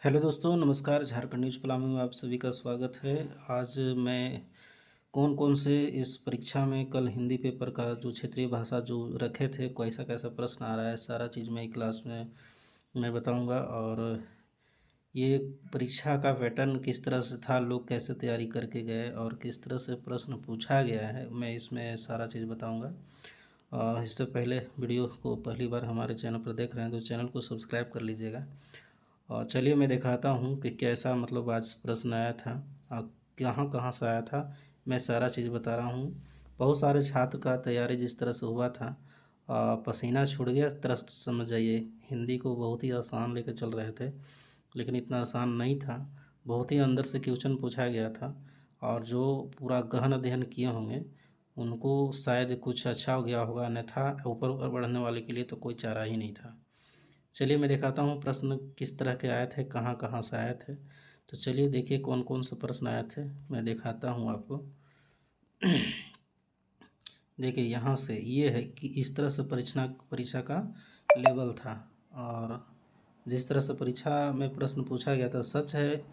Hello दोस्तों, नमस्कार। Jharkhand news plan में आप सभी का स्वागत है। आज मैं कौन कौन से इस परीक्षा में कल हिंदी पेपर का जो क्षेत्रीय भाषा जो रखे थे, कैसा कैसा प्रश्न आ रहा है, सारा चीज़ मैं क्लास में मैं बताऊंगा। और ये परीक्षा का पैटर्न किस तरह से था, लोग कैसे तैयारी करके गए और किस तरह से प्रश्न पूछा गया है, मैं इसमें सारा चीज़ बताऊँगा। इससे पहले वीडियो को पहली बार हमारे चैनल पर देख रहे हैं तो चैनल को सब्सक्राइब कर लीजिएगा। और चलिए मैं दिखाता हूँ कि कैसा मतलब आज प्रश्न आया था और कहाँ कहाँ से आया था। मैं सारा चीज़ बता रहा हूँ। बहुत सारे छात्र का तैयारी जिस तरह से हुआ था, पसीना छूट गया इस तरह से समझ जाइए। हिंदी को बहुत ही आसान लेकर चल रहे थे, लेकिन इतना आसान नहीं था। बहुत ही अंदर से क्वेश्चन पूछा गया था, और जो पूरा गहन अध्ययन किए होंगे उनको शायद कुछ अच्छा हो गया होगा, अन्यथा ऊपर ऊपर बढ़ने वाले के लिए तो कोई चारा ही नहीं था। चलिए मैं दिखाता हूँ प्रश्न किस तरह के आए थे, कहाँ कहाँ से आए थे। तो चलिए देखिए कौन कौन से प्रश्न आए थे, मैं दिखाता हूँ आपको। देखिए यहाँ से ये है कि इस तरह से परीक्षा का लेवल था। और जिस तरह से परीक्षा में प्रश्न पूछा गया था, सच है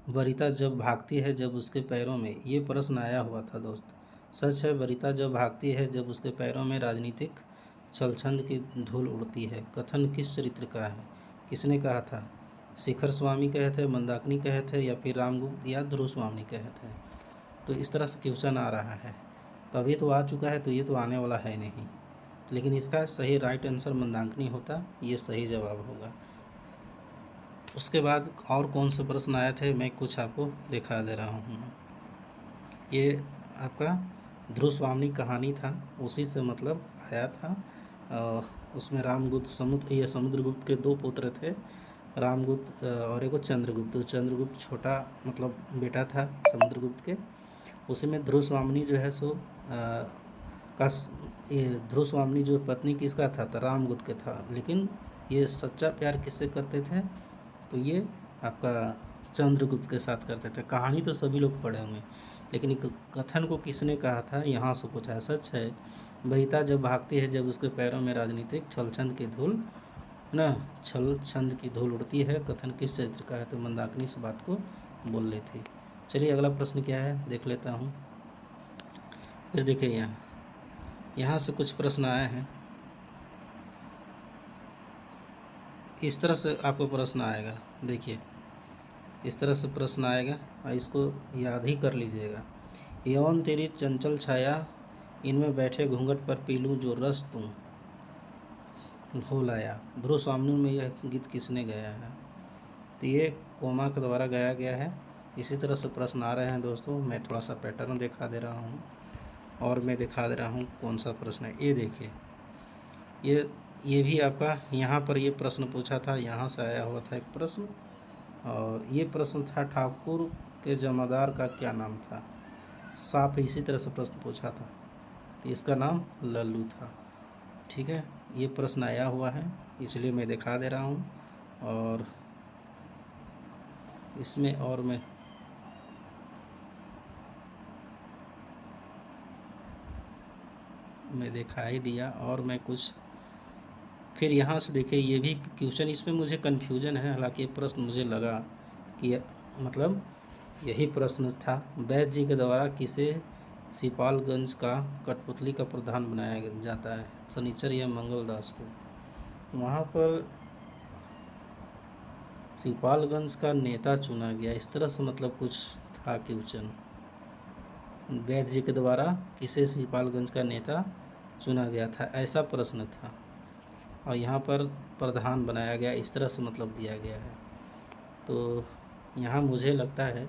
वरिता जब भागती है जब उसके पैरों में, ये प्रश्न आया हुआ था दोस्त। सच है वरिता जब भागती है जब उसके पैरों में राजनीतिक छलछंद की धूल उड़ती है, कथन किस चरित्र का है, किसने कहा था? शिखर स्वामी कहे थे, मंदाकिनी कहे थे, या फिर रामगुप्त या ध्रुव स्वामी कहे थे? तो इस तरह से क्वेश्चन आ रहा है। तो अभी तो आ चुका है, तो ये तो आने वाला है नहीं। लेकिन इसका सही राइट आंसर मंदाकिनी होता, ये सही जवाब होगा। उसके बाद और कौन से प्रश्न आए थे, मैं कुछ आपको दिखा दे रहा हूँ। ये आपका ध्रुव स्वामी कहानी था, उसी से मतलब आया था। उसमें रामगुप्त समुद्रगुप्त के दो पुत्र थे, रामगुप्त और एक चंद्रगुप्त। तो चंद्रगुप्त छोटा मतलब बेटा था समुद्रगुप्त के। उसी में ध्रुव स्वामी जो है सो ये ध्रुव स्वामी जो पत्नी किसका था? तो रामगुप्त के था। लेकिन ये सच्चा प्यार किससे करते थे? तो ये आपका चंद्रगुप्त के साथ करते थे। कहानी तो सभी लोग पढ़े होंगे, लेकिन कथन को किसने कहा था, यहाँ से पूछा है। सच है वरिता जब भागती है जब उसके पैरों में राजनीतिक छलछंद की धूल ना छल छंद की धूल उड़ती है, कथन किस चरित्र का है? तो मंदाकिनी इस बात को बोल रही थी। चलिए अगला प्रश्न क्या है देख लेता हूँ। फिर देखिए यहाँ से कुछ प्रश्न आए हैं। इस तरह से आपको प्रश्न आएगा, देखिए इस तरह से प्रश्न आएगा और इसको याद ही कर लीजिएगा। यौन तेरी चंचल छाया, इनमें बैठे घूंघट पर पी लूँ जो रस तू हो लाया। ध्रुव स्वामी में यह गीत किसने गाया है? तो ये कोमा के द्वारा गाया गया है। इसी तरह से प्रश्न आ रहे हैं दोस्तों। मैं थोड़ा सा पैटर्न दिखा दे रहा हूँ, और मैं दिखा दे रहा हूँ कौन सा प्रश्न है। ये देखिए, ये भी आपका यहाँ पर ये प्रश्न पूछा था, यहाँ से आया हुआ था एक प्रश्न। और ये प्रश्न था ठाकुर के जमादार का क्या नाम था? साफ इसी तरह से प्रश्न पूछा था, तो इसका नाम लल्लू था। ठीक है, ये प्रश्न आया हुआ है इसलिए मैं दिखा दे रहा हूँ। और इसमें और मैं दिखा ही दिया। और मैं कुछ फिर यहाँ से देखिए, ये भी क्वेश्चन, इसमें मुझे कन्फ्यूजन है। हालांकि ये प्रश्न मुझे लगा कि मतलब यही प्रश्न था। वैद्य जी के द्वारा किसे सिपालगंज का कठपुतली का प्रधान बनाया जाता है? शनिचर या मंगलदास को? वहाँ पर सिपालगंज का नेता चुना गया, इस तरह से मतलब कुछ था क्वेश्चन। वैद्य जी के द्वारा किसे सिपालगंज का नेता चुना गया था, ऐसा प्रश्न था। और यहाँ पर प्रधान बनाया गया, इस तरह से मतलब दिया गया है। तो यहाँ मुझे लगता है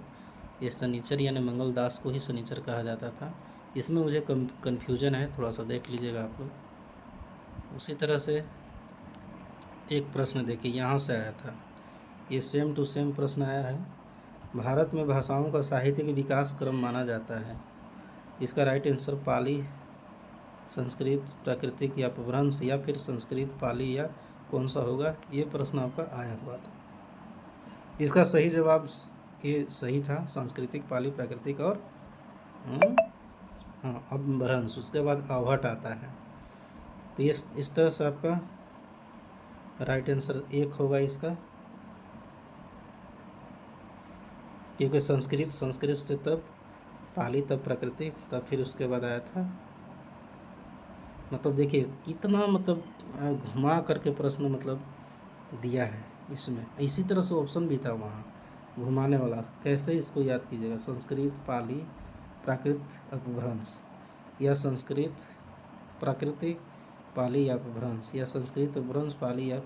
ये शनिचर यानी मंगलदास को ही शनिचर कहा जाता था। इसमें मुझे कन्फ्यूजन है, थोड़ा सा देख लीजिएगा आप लोग। उसी तरह से एक प्रश्न देखिए यहाँ से आया था, ये सेम टू सेम प्रश्न आया है। भारत में भाषाओं का साहित्यिक विकास क्रम माना जाता है, इसका राइट आंसर पाली, संस्कृत, प्राकृतिक या अपभ्रंश, या फिर संस्कृत पाली, या कौन सा होगा? ये प्रश्न आपका आया हुआ था। इसका सही जवाब ये सही था, सांस्कृतिक, पाली, प्राकृतिक और हाँ अपभ्रंश। उसके बाद अवहट आता है। तो ये इस तरह से आपका राइट आंसर एक होगा इसका। क्योंकि संस्कृत से तब पाली, तब प्राकृतिक, तब फिर उसके बाद आया था। मतलब देखिए कितना मतलब घुमा करके प्रश्न मतलब दिया है इसमें। इसी तरह से ऑप्शन भी था वहाँ घुमाने वाला, कैसे इसको याद कीजिएगा। संस्कृत, पाली, प्राकृत, अपभ्रंश, या संस्कृत, प्राकृतिक, पाली या अपभ्रंश, या संस्कृत, अपभ्रंश, पाली, या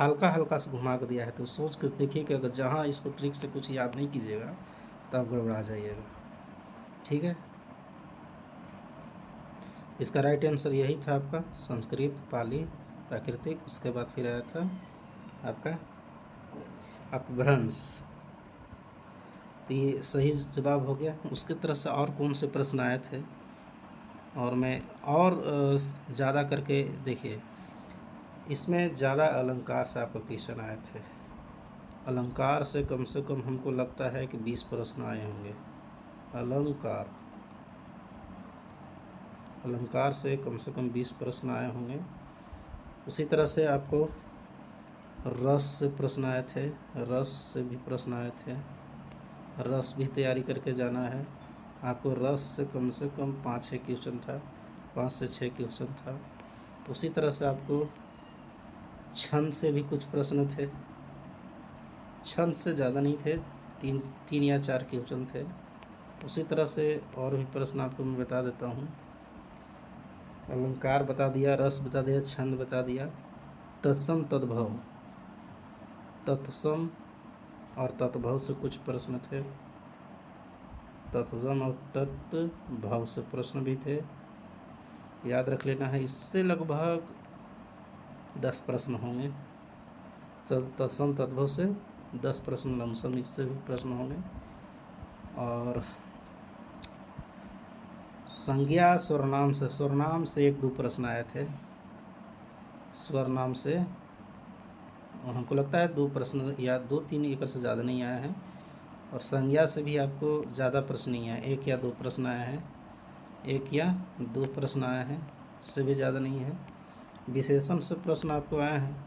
हल्का हल्का से घुमा कर दिया है। तो सोच कर देखिए कि अगर जहाँ इसको ट्रिक से कुछ याद नहीं कीजिएगा तब गड़बड़ा जाइएगा। ठीक है, इसका राइट आंसर यही था आपका, संस्कृत, पाली, प्राकृतिक, उसके बाद फिर आया था आपका अपभ्रंश। तो ये सही जवाब हो गया। उसके तरह से और कौन से प्रश्न आए थे, और मैं और ज़्यादा करके देखिए इसमें ज़्यादा अलंकार से आपको क्वेश्चन आए थे। अलंकार से कम हमको लगता है कि 20 प्रश्न आए होंगे। अलंकार से कम 20 प्रश्न आए होंगे। उसी तरह से आपको रस से प्रश्न आए थे, रस से भी प्रश्न आए थे। रस भी तैयारी करके जाना है आपको। रस से कम 5-6 क्वेश्चन था, 5 से 6 क्वेश्चन था। उसी तरह से आपको छंद से भी कुछ प्रश्न थे। छंद से ज़्यादा नहीं थे, 3 या 4 क्वेश्चन थे। उसी तरह से और भी प्रश्न आपको मैं बता देता हूँ। अलंकार बता दिया, रस बता दिया, छंद बता दिया। तत्सम तद्भव, तत्सम और तत्भव से कुछ प्रश्न थे। तत्सम और तत्भव से प्रश्न भी थे, याद रख लेना है। इससे लगभग 10 प्रश्न होंगे। तत्सम तद्भव से 10 प्रश्न लमसम इससे भी प्रश्न होंगे। और संज्ञा स्वरनाम से 1-2 प्रश्न आए थे। स्वरनाम से हमको लगता है 2 प्रश्न या 2-3, एक से ज़्यादा नहीं आए हैं। और संज्ञा से भी आपको ज़्यादा प्रश्न नहीं आए, 1 या 2 प्रश्न आए हैं। 1 या 2 प्रश्न आए हैं, इससे भी ज़्यादा नहीं है। विशेषण से प्रश्न आपको आए हैं,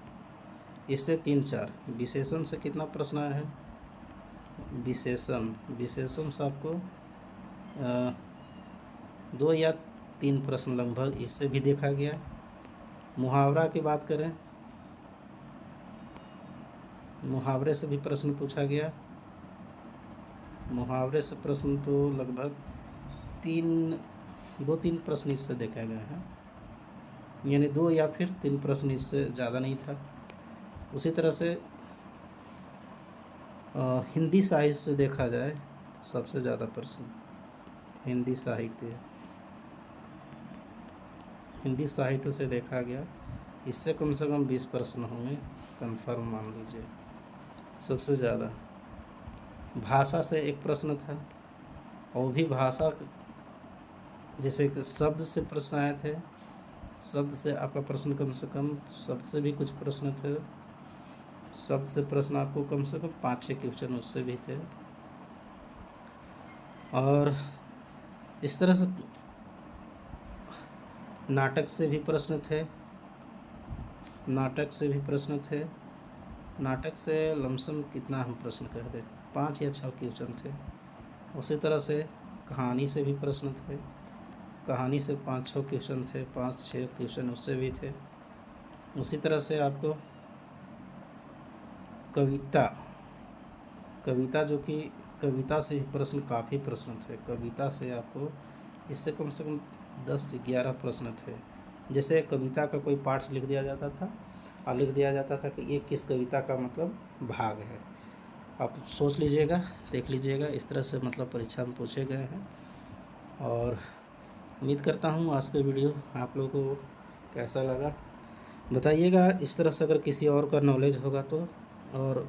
इससे 3-4। विशेषण से कितना प्रश्न आया है? विशेषण से आपको 2 या 3 प्रश्न लगभग इससे भी देखा गया। मुहावरा की बात करें, मुहावरे से भी प्रश्न पूछा गया। मुहावरे से प्रश्न तो लगभग 2-3 प्रश्न इससे देखा गया है, यानी 2 या फिर 3 प्रश्न, इससे ज़्यादा नहीं था। उसी तरह से हिंदी साहित्य से देखा जाए सबसे ज़्यादा प्रश्न हिंदी साहित्य से देखा गया। इससे कम से कम 20 प्रश्न होंगे कंफर्म मान लीजिए, सबसे ज़्यादा। भाषा से 1 प्रश्न था, और भी भाषा जैसे कि शब्द से प्रश्न आए थे। शब्द से आपका प्रश्न कम से कम, शब्द से भी कुछ प्रश्न थे। शब्द से प्रश्न आपको कम से कम 5-6 क्वेश्चन उससे भी थे। और इस तरह से नाटक से भी प्रश्न थे। नाटक से लमसम कितना हम प्रश्न कह दें, 5 या 6 क्वेश्चन थे। उसी तरह से कहानी से भी प्रश्न थे। कहानी से 5-6 क्वेश्चन थे, 5-6 क्वेश्चन उससे भी थे। उसी तरह से आपको कविता जो कि कविता से प्रश्न, काफ़ी प्रश्न थे। कविता से आपको इससे कम से कम 10 से 11 प्रश्न थे। जैसे कविता का कोई पार्ट्स लिख दिया जाता था, और लिख दिया जाता था कि ये किस कविता का मतलब भाग है। आप सोच लीजिएगा, देख लीजिएगा, इस तरह से मतलब परीक्षा में पूछे गए हैं। और उम्मीद करता हूँ आज का वीडियो आप लोगों को कैसा लगा बताइएगा। इस तरह से अगर किसी और का नॉलेज होगा तो। और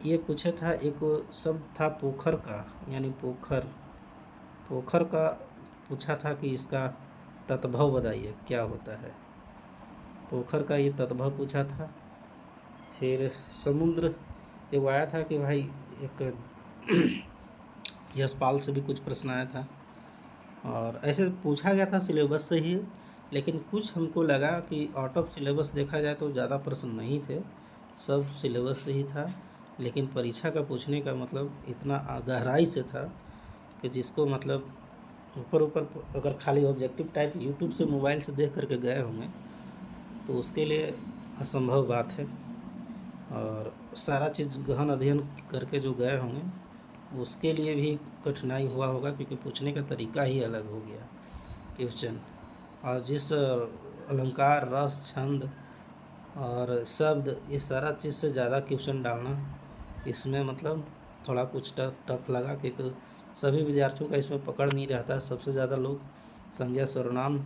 ये पूछा था, एक शब्द था पोखर का, यानी पोखर का पूछा था कि इसका तत्भव बताइए क्या होता है। पोखर का ये तत्भव पूछा था। फिर समुद्र एक आया था कि भाई, एक यशपाल से भी कुछ प्रश्न आया था। और ऐसे पूछा गया था सिलेबस से ही, लेकिन कुछ हमको लगा कि आउट ऑफ सिलेबस देखा जाए तो ज़्यादा प्रश्न नहीं थे, सब सिलेबस से ही था। लेकिन परीक्षा का पूछने का मतलब इतना गहराई से था कि जिसको मतलब ऊपर ऊपर अगर खाली ऑब्जेक्टिव टाइप यूट्यूब से मोबाइल से देख करके गए होंगे तो उसके लिए असंभव बात है, और सारा चीज़ गहन अध्ययन करके जो गए होंगे उसके लिए भी कठिनाई हुआ होगा, क्योंकि पूछने का तरीका ही अलग हो गया क्वेश्चन। और जिस अलंकार, रस, छंद और शब्द, ये सारा चीज़ से ज़्यादा क्वेश्चन डालना इसमें मतलब थोड़ा कुछ टफ लगा, क्योंकि सभी विद्यार्थियों का इसमें पकड़ नहीं रहता। सबसे ज़्यादा लोग संज्ञा, सर्वनाम,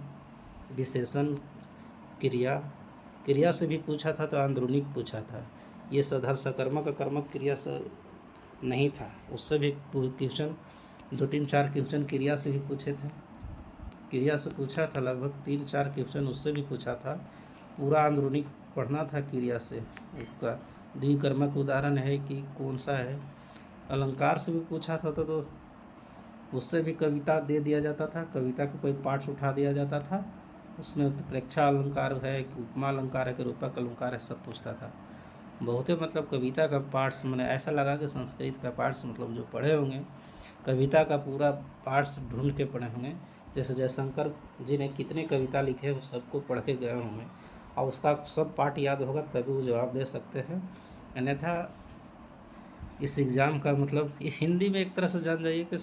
विशेषण, क्रिया, क्रिया से भी पूछा था तो आंदरूनिक पूछा था। ये सधर सकर्मक कर्मक क्रिया से नहीं था, उससे भी क्वेश्चन 2-3-4 क्वेश्चन क्रिया से भी पूछे थे। क्रिया से पूछा था लगभग 3-4 क्वेश्चन, उससे भी पूछा था। पूरा आंदरूनिक पढ़ना था क्रिया से। उसका द्विकर्मक उदाहरण है कि कौन सा है। अलंकार से भी पूछा था तो उससे भी कविता दे दिया जाता था, कविता का कोई पार्ट्स उठा दिया जाता था। उसमें उत्प्रेक्षा अलंकार है कि उपमा अलंकार है कि रूपक अलंकार है, सब पूछता था। बहुते मतलब कविता का पार्ट्स, मैंने ऐसा लगा कि संस्कृत का पार्ट्स मतलब जो पढ़े होंगे कविता का पूरा पार्ट्स ढूंढ के पढ़े होंगे। जैसे जयशंकर जी ने कितने कविता लिखे वो सबको पढ़ के गए होंगे और उसका सब पार्ट याद होगा तभी वो जवाब दे सकते हैं। अन्यथा इस एग्ज़ाम का मतलब इस हिंदी में एक तरह से जान जाइए कि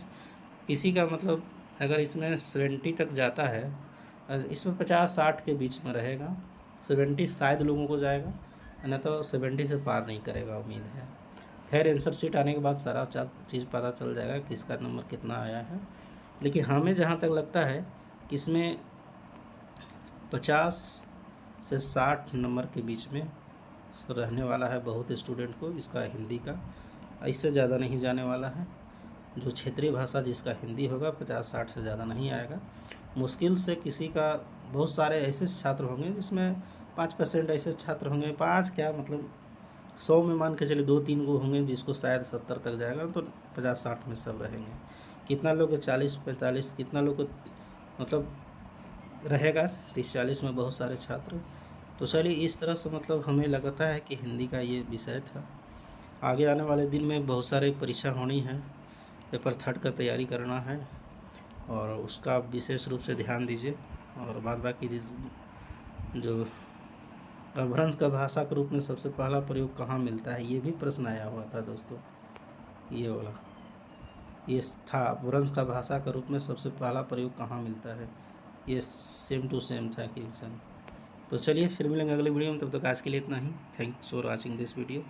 किसी का मतलब अगर इसमें 70 तक जाता है, इसमें 50-60 के बीच में रहेगा। 70 शायद लोगों को जाएगा, नहीं तो 70 से पार नहीं करेगा, उम्मीद है। खैर आंसर शीट आने के बाद सारा चीज़ पता चल जाएगा किसका नंबर कितना आया है। लेकिन हमें जहाँ तक लगता है कि इसमें 50 से 60 नंबर के बीच में रहने वाला है बहुत स्टूडेंट को इसका हिंदी का, इससे ज़्यादा नहीं जाने वाला है। जो क्षेत्रीय भाषा जिसका हिंदी होगा 50-60 से ज़्यादा नहीं आएगा। मुश्किल से किसी का, बहुत सारे ऐसे छात्र होंगे जिसमें 5% ऐसे छात्र होंगे, 5 क्या मतलब 100 में मान के चलिए 2-3 को होंगे जिसको शायद 70 तक जाएगा, तो 50-60 में सब रहेंगे। कितना लोग 40-45, कितना लोग मतलब रहेगा 30-40 में बहुत सारे छात्र। तो चलिए इस तरह से मतलब हमें लगता है कि हिंदी का ये विषय था। आगे आने वाले दिन में बहुत सारे परीक्षा होनी है, पेपर 3 का तैयारी करना है और उसका विशेष रूप से ध्यान दीजिए। और बाद बाकी जो अपभ्रंश का भाषा के रूप में सबसे पहला प्रयोग कहाँ मिलता है, ये भी प्रश्न आया हुआ था दोस्तों। ये वाला ये था, अपभ्रंश का भाषा के रूप में सबसे पहला प्रयोग कहाँ मिलता है, ये सेम टू सेम था क्वेश्चन। तो चलिए फिर मिलेंगे अगले वीडियो में, तब तक आज के लिए इतना ही। Thanks for watching this video.